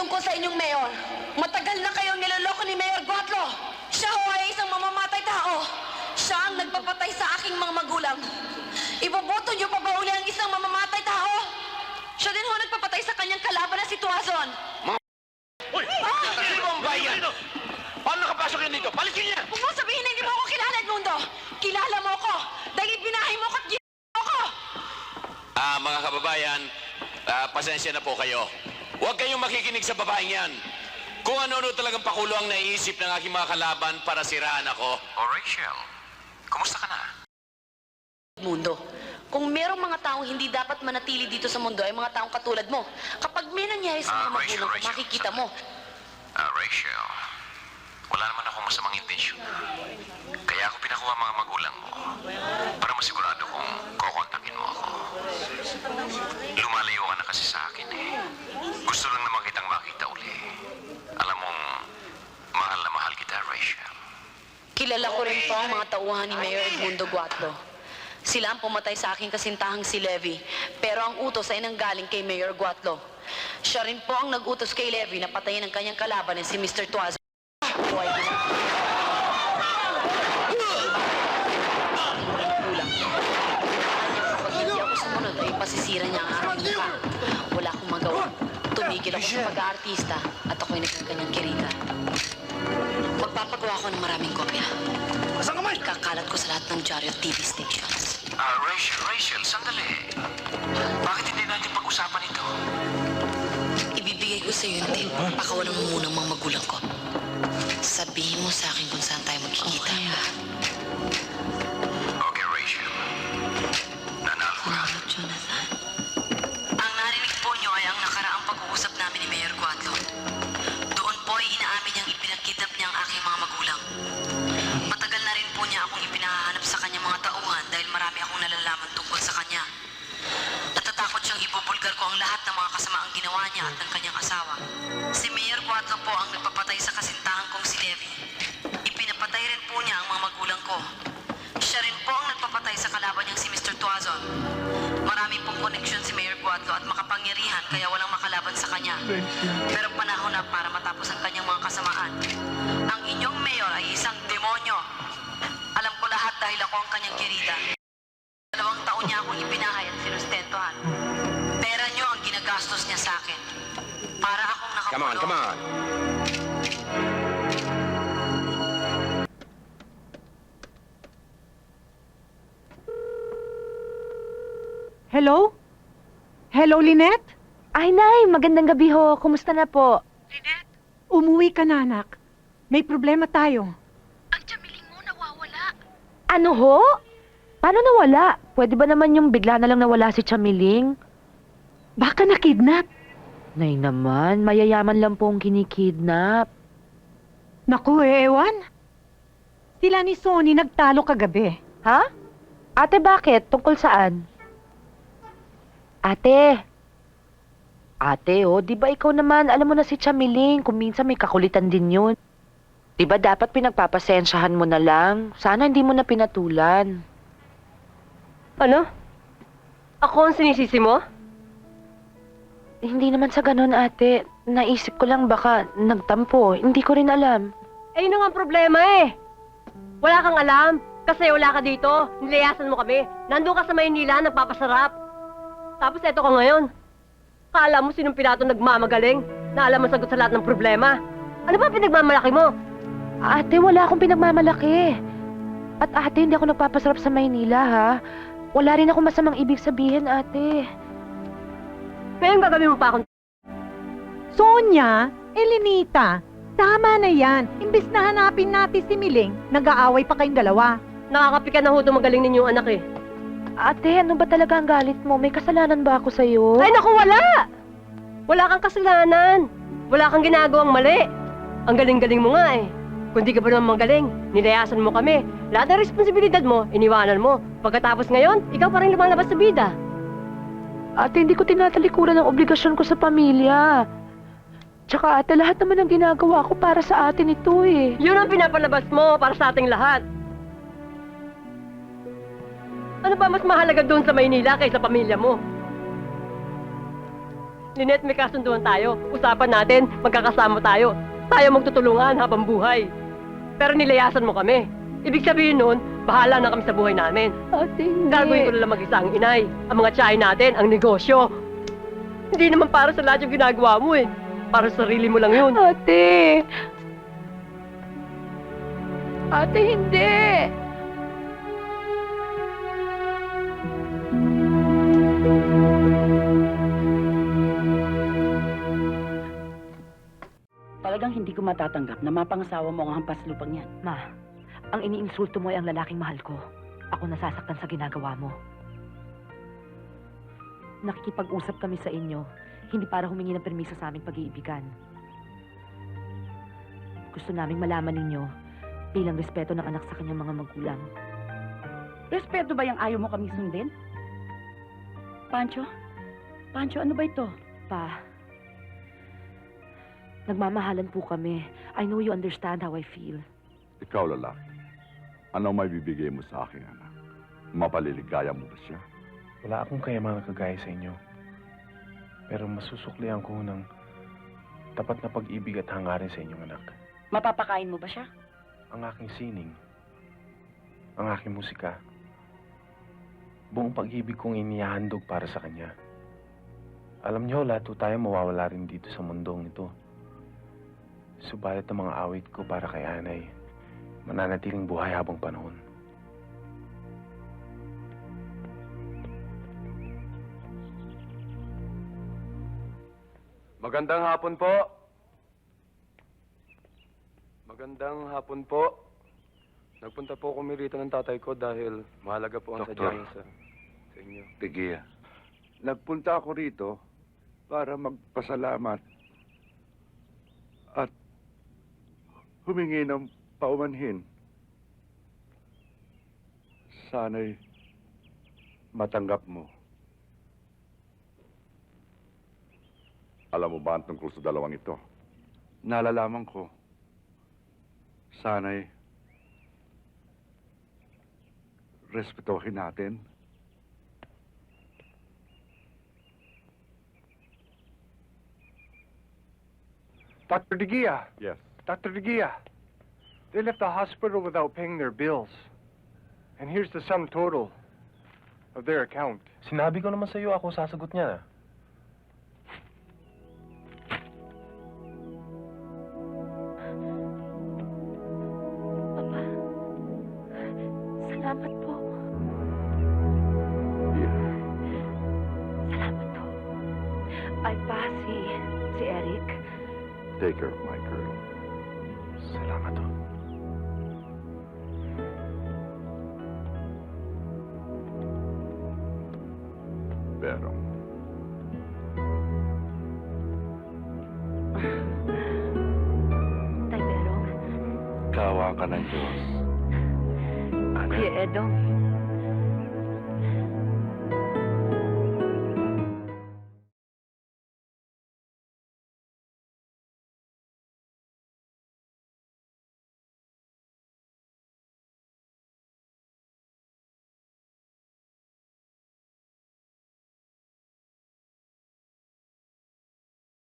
tungkol sa inyong mayor. Matagal na kayong niloloko ni Mayor Guatlo. Siya ho ay isang mamamatay tao. Siya ang nagpapatay sa aking mga magulang. Iboboto niyo pa ba uli ang isang mamamatay tao? Siya din ho nagpapatay sa kanyang kalaban na si Tuazon. Uy! Sino ang bayan? Paano nakapasok yun dito? Palisin niya! Huwag mo sabihin na hindi mo ako kilala, Edmundo. Kilala mo ko dahil ibinahay mo ko at ginawa mo ko. Mga kababayan, pasensya na po kayo. Huwag kayong makikinig sa babaeng yan. Kung ano-ano talagang pakulo ang naiisip ng aking mga kalaban para siraan ako. Oh, Rachel, kumusta ka na? Edmundo, kung merong mga taong hindi dapat manatili dito sa mundo ay mga taong katulad mo. Kapag may nangyari sa mga magulang ko, makikita mo. Rachel, wala naman akong masamang intensyon. Kaya ako pinakuha ang mga magulang mo para masigurado kung kukontakin mo ako. Lumalayo ka na kasi sa akin eh. Gusto lang naman kitang makita uli. Alam mong, mahal na mahal kita, Rachel. Kilala ko rin po ang mga tauhan ni Mayor Edmundo Guatlo. Sila ang pumatay sa aking kasintahang si Levy, pero ang utos ay nanggaling kay Mayor Guatlo. Siya rin po ang nag-utos kay Levy na patayin ang kanyang kalaban na si Mr. Tuazon. Buhay din ang kulang. Kapag hindi ako sumunod ay pasisira niya ang aking mukha. Wala akong magawa. Tumigil ako sa pag-aartista at ako'y naging kanyang kirita. Magpapagawa ko ng maraming kopya. Saan ka man? Ikakalat ko sa lahat ng dyaryo at TV stations. Rachel, sandali. Bakit hindi natin pag-usapan ito? Ibibigay ko sa iyo yung tape. Pakawalan mo muna ang mga magulang ko. Sabihin mo sa akin kung saan tayo magkikita. Okay, Rachel. Nanalo ka. Salamat, Jonathan. Ang narinig po niyo ay ang nakaraang pag-uusap namin ni Mayor Guatlo. Doon po ay inaamin niyang ipinagkidnap niya ang aking mga magulang. Matagal na rin po niya akong ipinahanap sa kanyang mga tauhan dahil marami akong nalalaman tungkol sa kanya. Natatakot siyang ibubulgar ko ang lahat ng mga kasamaang ginawa niya at ng kanyang asawa. Si Mayor Guatlo po ang nagpapatay sa kasintahan kong si Levy. Ipinapatay rin po niya ang mga magulang ko. Siya rin po ang nagpapatay sa kalaban niyang si Mr. Tuazon. Marami pong koneksyon si Mayor Guatlo at makapangyarihan kaya walang makalaban sa kanya. Pero panahon na para matapos ang kanyang mga kasamaan. Ang inyong mayor ay isang demonyo. Alam ko lahat dahil ako ang kanyang kirida. 2 taon niya akong ipinahay at sinustentuhan. Pera niyo ang ginagastos niya sa akin. Para akong nakakulong. Come on. Hello? Hello, Lynette? Ay, Nay, magandang gabi ho. Kumusta na po? Lynette? Umuwi ka na, anak. May problema tayo. Ano ho? Paano nawala? Pwede ba naman yung bigla na lang nawala si Chamiling? Baka na-kidnap. Nay naman, mayayaman lang pong kinikidnap. Naku, ewan. Sila ni Sonny nagtalo kagabi. Ha? Ate, bakit? Tungkol saan? Ate. Ate, di ba ikaw naman, alam mo na si Chamiling, kung minsan may kakulitan din yun. Di ba dapat pinagpapasensyahan mo na lang? Sana hindi mo na pinatulan. Ano? Ako ang sinisisi mo? Hindi naman sa ganun, ate. Naisip ko lang baka nagtampo. Hindi ko rin alam. Eh, yun nga ang problema eh. Wala kang alam. Kasi wala ka dito. Nilayasan mo kami. Nandun ka sa Maynila, nagpapasarap. Tapos eto ka ngayon. Kala mo sinong pinato nagmamagaling na alam mo sagot sa lahat ng problema. Ano ba pinagmamalaki mo? Ate, wala akong pinagmamalaki. At ate, hindi ako nagpapasarap sa Maynila, ha? Wala rin ako masamang ibig sabihin, ate. Ngayon gagawin mo pa akong... Sonia, Elenita, tama na yan. Imbis na hanapin natin si Miling, nag-aaway pa kayong dalawa. Nakakapika na ho magaling ninyong anak eh. Ate, ano ba talaga ang galit mo? May kasalanan ba ako sa'yo? Ay naku, wala! Wala kang kasalanan. Wala kang ginagawang mali. Ang galing-galing mo nga eh. Kung di ka ba naman magaling, nilayasan mo kami. Lahat ng responsibilidad mo, iniwanan mo. Pagkatapos ngayon, ikaw pa rin lumalabas sa bida. Ate, hindi ko tinatalikuran ang obligasyon ko sa pamilya. Tsaka ate, lahat naman ang ginagawa ko para sa atin ito eh. Yun ang pinapalabas mo para sa ating lahat. Ano ba mas mahalaga doon sa Maynila kaysa pamilya mo? Lynette, may kasunduan tayo. Usapan natin, magkakasama tayo. Tayo magtutulungan habang buhay. Pero nilayasan mo kami. Ibig sabihin nun, bahala na kami sa buhay namin. Ate, hindi. Gagawin ko na lang mag-isa ang inay. Ang mga tiyahin natin, ang negosyo. Hindi naman para sa lahat yung ginagawa mo eh. Para sa sarili mo lang yun. Ate! Ate, hindi! Talagang hindi ko matatanggap na mapangasawa mo ang hampas lupang yan. Ma, ang iniinsulto mo ay ang lalaking mahal ko. Ako nasasaktan sa ginagawa mo. Nakikipag-usap kami sa inyo, hindi para humingi ng permiso sa aming pag-iibigan. Gusto naming malaman ninyo bilang respeto ng anak sa kanyang mga magulang. Respeto ba yung ayaw mo kami sundin? Pancho? Pancho, ano ba ito? Pa, nagmamahalan po kami. I know you understand how I feel. Ikaw, lalaki. Ano may bibigay mo sa aking anak? Mapaliligaya mo ba siya? Wala akong kayamanan kagaya sa inyo. Pero masusuklian ko ng tapat na pag-ibig at hangarin sa inyong anak. Mapapakain mo ba siya? Ang aking sining, ang aking musika, buong pag-ibig kong inihahandog para sa kanya. Alam niyo, lahat po tayo mawawala rin dito sa mundong ito. Subalit ang mga awit ko para kay Anay, mananatiling buhay habang panahon. Magandang hapon po. Magandang hapon po. Nagpunta po kami rito ng tatay ko dahil mahalaga po ang Doktor. sadya niya sa inyo. Tigiya. Nagpunta ako rito para magpasalamat at humingi ng paumanhin. Sana'y matanggap mo. Alam mo ba ang tungkol sa dalawang ito? Nalalaman ko. Sana'y respetuhin natin. Dr. De Gia! Yes. Dr. De Gia! They left the hospital without paying their bills. And here's the sum total of their account. Sinabi ko naman sa iyo, ako sasagot niya. Papa, salamat po. Salamat po. Ay pa, si Eric. Take care of my girl. Salamat ho. Pero, Tay Berong, kawa ka ng Diyos. Kuya Edong,